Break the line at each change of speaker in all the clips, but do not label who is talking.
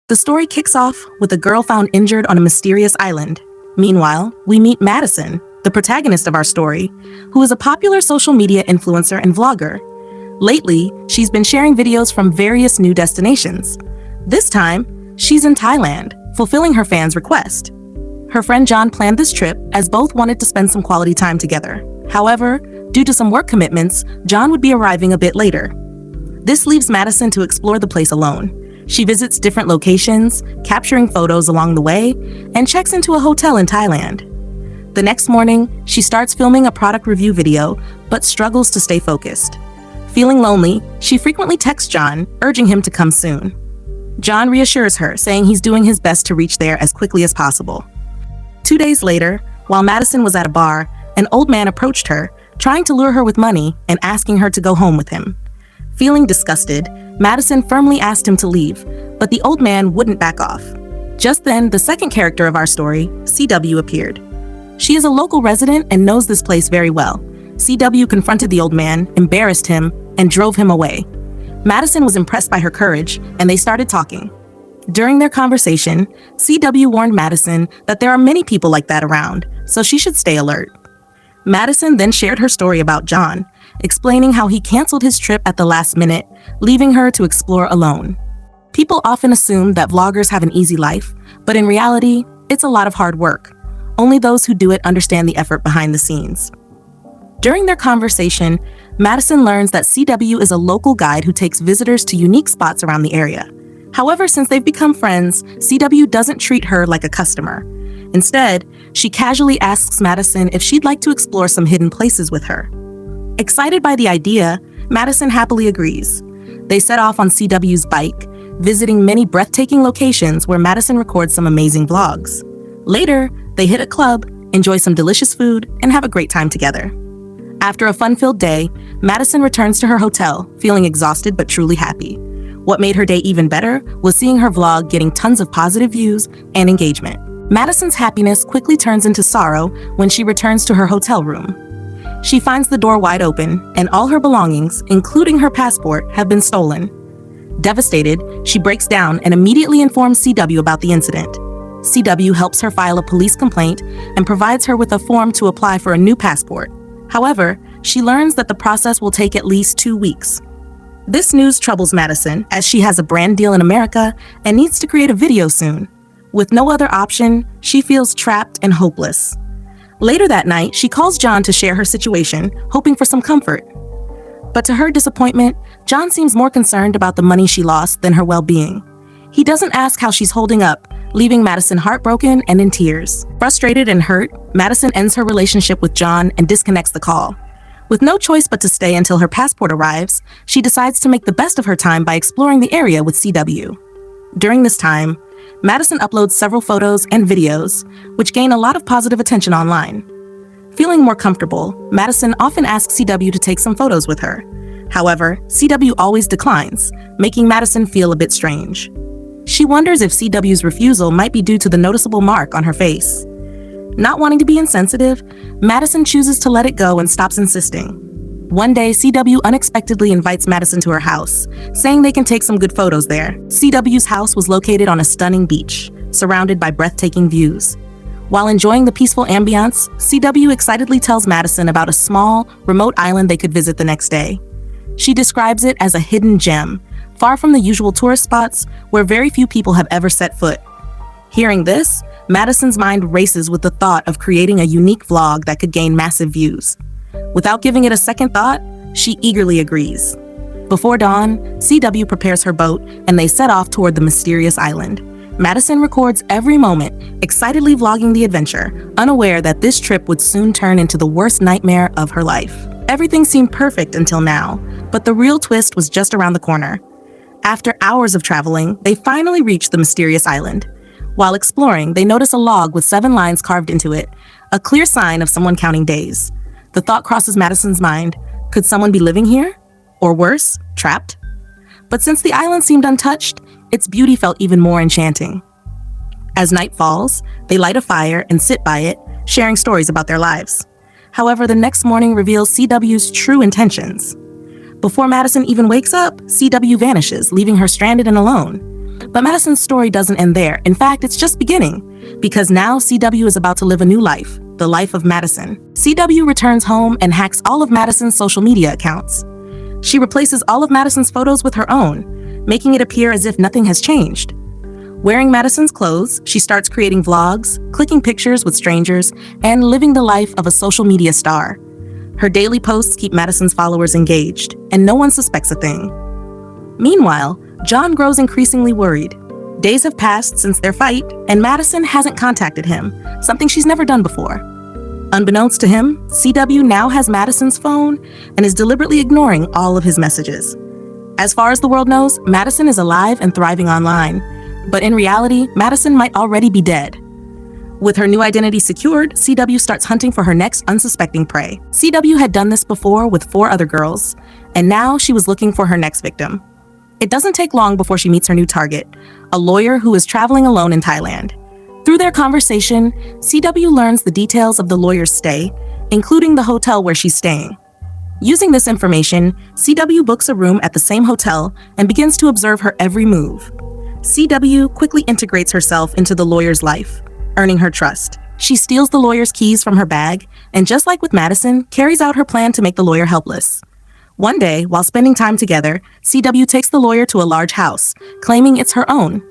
The story kicks off with a girl found injured on a mysterious island. Meanwhile, we meet Madison, the protagonist of our story, who is a popular social media influencer and vlogger. Lately, she's been sharing videos from various new destinations. This time, she's in Thailand, fulfilling her fans' request. Her friend John planned this trip as both wanted to spend some quality time together. However, due to some work commitments, John would be arriving a bit later. This leaves Madison to explore the place alone. She visits different locations, capturing photos along the way, and checks into a hotel in Thailand. The next morning, she starts filming a product review video, but struggles to stay focused. Feeling lonely, she frequently texts John, urging him to come soon. John reassures her, saying he's doing his best to reach there as quickly as possible. 2 days later, while Madison was at a bar, an old man approached her, trying to lure her with money and asking her to go home with him. Feeling disgusted, Madison firmly asked him to leave, but the old man wouldn't back off. Just then, the second character of our story, CW, appeared. She is a local resident and knows this place very well. CW confronted the old man, embarrassed him, and drove him away. Madison was impressed by her courage, and they started talking. During their conversation, CW warned Madison that there are many people like that around, so she should stay alert. Madison then shared her story about John, explaining how he canceled his trip at the last minute, leaving her to explore alone. People often assume that vloggers have an easy life, but in reality, it's a lot of hard work. Only those who do it understand the effort behind the scenes. During their conversation, Madison learns that CW is a local guide who takes visitors to unique spots around the area. However, since they've become friends, CW doesn't treat her like a customer. Instead, she casually asks Madison if she'd like to explore some hidden places with her. Excited by the idea, Madison happily agrees. They set off on CW's bike, visiting many breathtaking locations where Madison records some amazing vlogs. Later, they hit a club, enjoy some delicious food, and have a great time together. After a fun-filled day, Madison returns to her hotel, feeling exhausted but truly happy. What made her day even better was seeing her vlog getting tons of positive views and engagement. Madison's happiness quickly turns into sorrow when she returns to her hotel room. She finds the door wide open, and all her belongings, including her passport, have been stolen. Devastated, she breaks down and immediately informs CW about the incident. CW helps her file a police complaint and provides her with a form to apply for a new passport. However, she learns that the process will take at least 2 weeks. This news troubles Madison, as she has a brand deal in America and needs to create a video soon. With no other option, she feels trapped and hopeless. Later that night, she calls John to share her situation, hoping for some comfort. But to her disappointment, John seems more concerned about the money she lost than her well-being. He doesn't ask how she's holding up, leaving Madison heartbroken and in tears. Frustrated and hurt, Madison ends her relationship with John and disconnects the call. With no choice but to stay until her passport arrives, she decides to make the best of her time by exploring the area with CW. During this time, Madison uploads several photos and videos, which gain a lot of positive attention online. Feeling more comfortable, Madison often asks CW to take some photos with her. However, CW always declines, making Madison feel a bit strange. She wonders if CW's refusal might be due to the noticeable mark on her face. Not wanting to be insensitive, Madison chooses to let it go and stops insisting. One day, CW unexpectedly invites Madison to her house, saying they can take some good photos there. CW's house was located on a stunning beach, surrounded by breathtaking views. While enjoying the peaceful ambiance, CW excitedly tells Madison about a small, remote island they could visit the next day. She describes it as a hidden gem, far from the usual tourist spots where very few people have ever set foot. Hearing this, Madison's mind races with the thought of creating a unique vlog that could gain massive views. Without giving it a second thought, she eagerly agrees. Before dawn, CW prepares her boat and they set off toward the mysterious island. Madison records every moment, excitedly vlogging the adventure, unaware that this trip would soon turn into the worst nightmare of her life. Everything seemed perfect until now, but the real twist was just around the corner. After hours of traveling, they finally reach the mysterious island. While exploring, they notice a log with 7 lines carved into it, a clear sign of someone counting days. The thought crosses Madison's mind, could someone be living here? Or worse, trapped? But since the island seemed untouched, its beauty felt even more enchanting. As night falls, they light a fire and sit by it, sharing stories about their lives. However, the next morning reveals CW's true intentions. Before Madison even wakes up, CW vanishes, leaving her stranded and alone. But Madison's story doesn't end there. In fact, it's just beginning, because now CW is about to live a new life, the life of Madison. CW returns home and hacks all of Madison's social media accounts. She replaces all of Madison's photos with her own, making it appear as if nothing has changed. Wearing Madison's clothes, she starts creating vlogs, clicking pictures with strangers, and living the life of a social media star. Her daily posts keep Madison's followers engaged, and no one suspects a thing. Meanwhile, John grows increasingly worried. Days have passed since their fight, and Madison hasn't contacted him, something she's never done before. Unbeknownst to him, CW now has Madison's phone and is deliberately ignoring all of his messages. As far as the world knows, Madison is alive and thriving online. But in reality, Madison might already be dead. With her new identity secured, CW starts hunting for her next unsuspecting prey. CW had done this before with 4 other girls, and now she was looking for her next victim. It doesn't take long before she meets her new target, a lawyer who is traveling alone in Thailand. Through their conversation, CW learns the details of the lawyer's stay, including the hotel where she's staying. Using this information, CW books a room at the same hotel and begins to observe her every move. CW quickly integrates herself into the lawyer's life, earning her trust. She steals the lawyer's keys from her bag, and just like with Madison, carries out her plan to make the lawyer helpless. One day, while spending time together, CW takes the lawyer to a large house, claiming it's her own.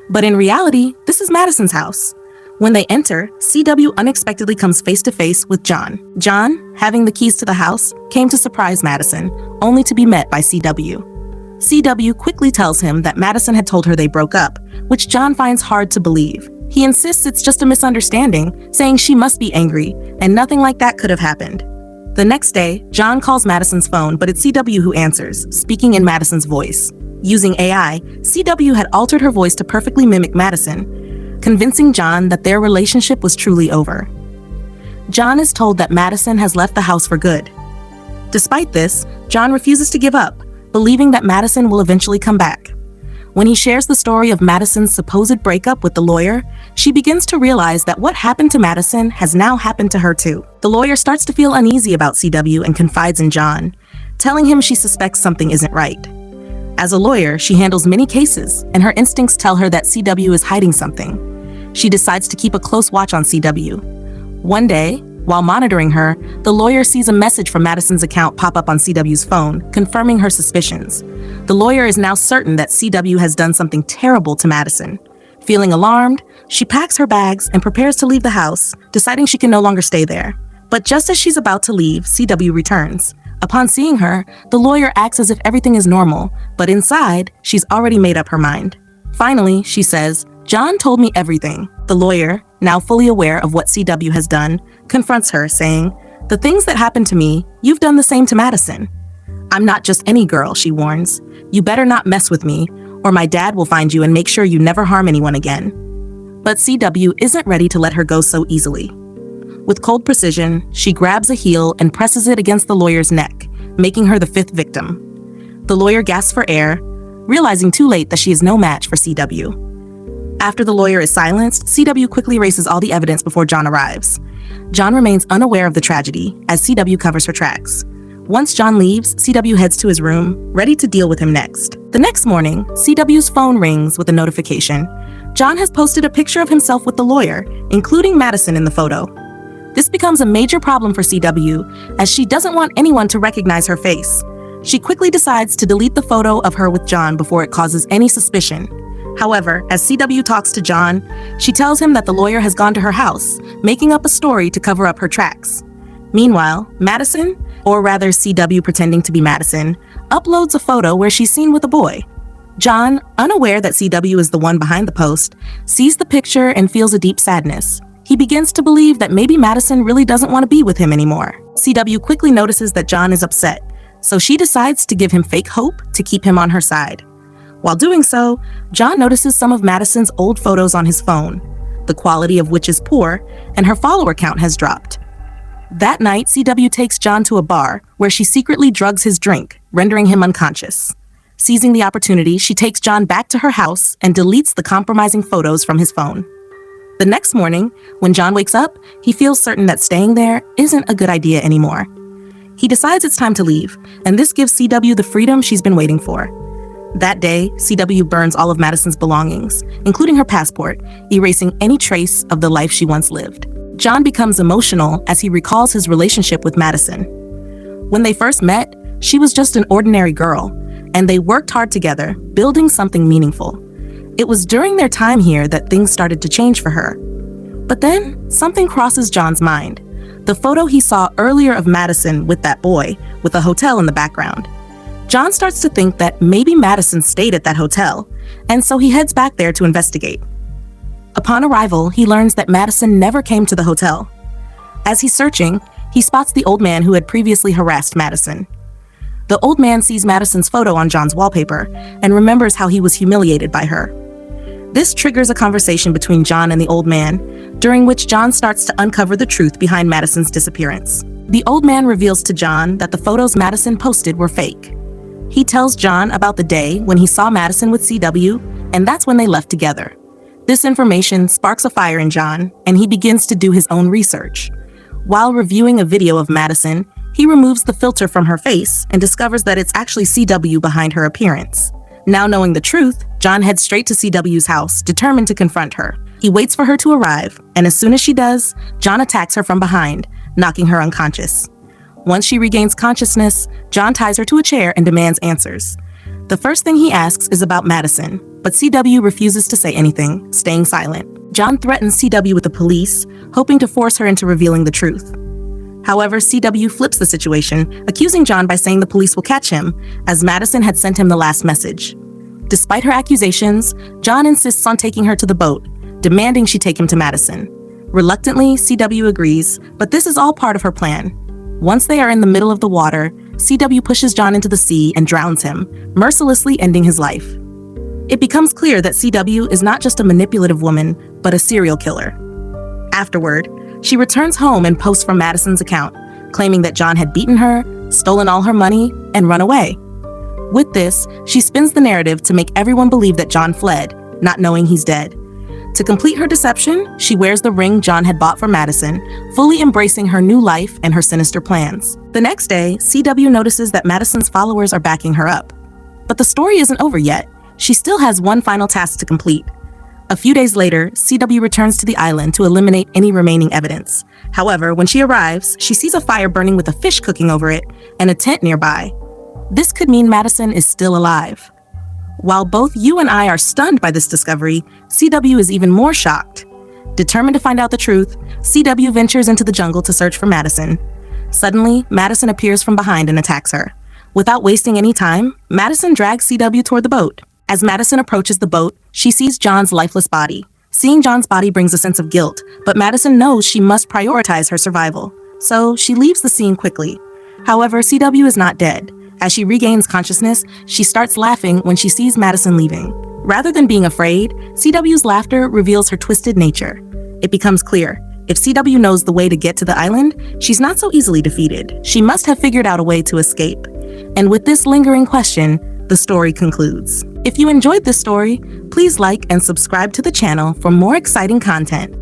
But in reality, this is Madison's house. When they enter, CW unexpectedly comes face to face with John. John, having the keys to the house, came to surprise Madison, only to be met by CW. CW quickly tells him that Madison had told her they broke up, which John finds hard to believe. He insists it's just a misunderstanding, saying she must be angry, and nothing like that could have happened. The next day, John calls Madison's phone, but it's CW who answers, speaking in Madison's voice. Using AI, CW had altered her voice to perfectly mimic Madison, convincing John that their relationship was truly over. John is told that Madison has left the house for good. Despite this, John refuses to give up, believing that Madison will eventually come back. When he shares the story of Madison's supposed breakup with the lawyer, she begins to realize that what happened to Madison has now happened to her too. The lawyer starts to feel uneasy about CW and confides in John, telling him she suspects something isn't right. As a lawyer, she handles many cases, and her instincts tell her that CW is hiding something. She decides to keep a close watch on CW. One day, while monitoring her, the lawyer sees a message from Madison's account pop up on CW's phone, confirming her suspicions. The lawyer is now certain that CW has done something terrible to Madison. Feeling alarmed, she packs her bags and prepares to leave the house, deciding she can no longer stay there. But just as she's about to leave, CW returns. Upon seeing her, the lawyer acts as if everything is normal, but inside, she's already made up her mind. Finally, she says, "John told me everything." The lawyer, now fully aware of what CW has done, confronts her, saying, "The things that happened to me, you've done the same to Madison." "I'm not just any girl," she warns. "You better not mess with me, or my dad will find you and make sure you never harm anyone again." But CW isn't ready to let her go so easily. With cold precision, she grabs a heel and presses it against the lawyer's neck, making her the 5th victim. The lawyer gasps for air, realizing too late that she is no match for CW. After the lawyer is silenced, CW quickly erases all the evidence before John arrives. John remains unaware of the tragedy as CW covers her tracks. Once John leaves, CW heads to his room, ready to deal with him next. The next morning, CW's phone rings with a notification. John has posted a picture of himself with the lawyer, including Madison in the photo. This becomes a major problem for CW, as she doesn't want anyone to recognize her face. She quickly decides to delete the photo of her with John before it causes any suspicion. However, as CW talks to John, she tells him that the lawyer has gone to her house, making up a story to cover up her tracks. Meanwhile, Madison, or rather CW pretending to be Madison, uploads a photo where she's seen with a boy. John, unaware that CW is the one behind the post, sees the picture and feels a deep sadness. He begins to believe that maybe Madison really doesn't want to be with him anymore. CW quickly notices that John is upset, so she decides to give him fake hope to keep him on her side. While doing so, John notices some of Madison's old photos on his phone, the quality of which is poor, and her follower count has dropped. That night, CW takes John to a bar where she secretly drugs his drink, rendering him unconscious. Seizing the opportunity, she takes John back to her house and deletes the compromising photos from his phone. The next morning, when John wakes up, he feels certain that staying there isn't a good idea anymore. He decides it's time to leave, and this gives CW the freedom she's been waiting for. That day, CW burns all of Madison's belongings, including her passport, erasing any trace of the life she once lived. John becomes emotional as he recalls his relationship with Madison. When they first met, she was just an ordinary girl, and they worked hard together, building something meaningful. It was during their time here that things started to change for her. But then, something crosses John's mind. The photo he saw earlier of Madison with that boy, with a hotel in the background. John starts to think that maybe Madison stayed at that hotel, and so he heads back there to investigate. Upon arrival, he learns that Madison never came to the hotel. As he's searching, he spots the old man who had previously harassed Madison. The old man sees Madison's photo on John's wallpaper and remembers how he was humiliated by her. This triggers a conversation between John and the old man, during which John starts to uncover the truth behind Madison's disappearance. The old man reveals to John that the photos Madison posted were fake. He tells John about the day when he saw Madison with CW, and that's when they left together. This information sparks a fire in John, and he begins to do his own research. While reviewing a video of Madison, he removes the filter from her face and discovers that it's actually CW behind her appearance. Now knowing the truth, John heads straight to CW's house, determined to confront her. He waits for her to arrive, and as soon as she does, John attacks her from behind, knocking her unconscious. Once she regains consciousness, John ties her to a chair and demands answers. The first thing he asks is about Madison, but CW refuses to say anything, staying silent. John threatens CW with the police, hoping to force her into revealing the truth. However, CW flips the situation, accusing John by saying the police will catch him, as Madison had sent him the last message. Despite her accusations, John insists on taking her to the boat, demanding she take him to Madison. Reluctantly, CW agrees, but this is all part of her plan. Once they are in the middle of the water, CW pushes John into the sea and drowns him, mercilessly ending his life. It becomes clear that CW is not just a manipulative woman, but a serial killer. Afterward, she returns home and posts from Madison's account, claiming that John had beaten her, stolen all her money, and run away. With this, she spins the narrative to make everyone believe that John fled, not knowing he's dead. To complete her deception, she wears the ring John had bought for Madison, fully embracing her new life and her sinister plans. The next day, CW notices that Madison's followers are backing her up. But the story isn't over yet. She still has one final task to complete. A few days later, CW returns to the island to eliminate any remaining evidence. However, when she arrives, she sees a fire burning with a fish cooking over it and a tent nearby. This could mean Madison is still alive. While both you and I are stunned by this discovery, CW is even more shocked. Determined to find out the truth, CW ventures into the jungle to search for Madison. Suddenly, Madison appears from behind and attacks her. Without wasting any time, Madison drags CW toward the boat. As Madison approaches the boat, she sees John's lifeless body. Seeing John's body brings a sense of guilt, but Madison knows she must prioritize her survival, so she leaves the scene quickly. However, CW is not dead. As she regains consciousness, she starts laughing when she sees Madison leaving. Rather than being afraid, CW's laughter reveals her twisted nature. It becomes clear, if CW knows the way to get to the island, she's not so easily defeated. She must have figured out a way to escape. And with this lingering question, the story concludes. If you enjoyed this story, please like and subscribe to the channel for more exciting content.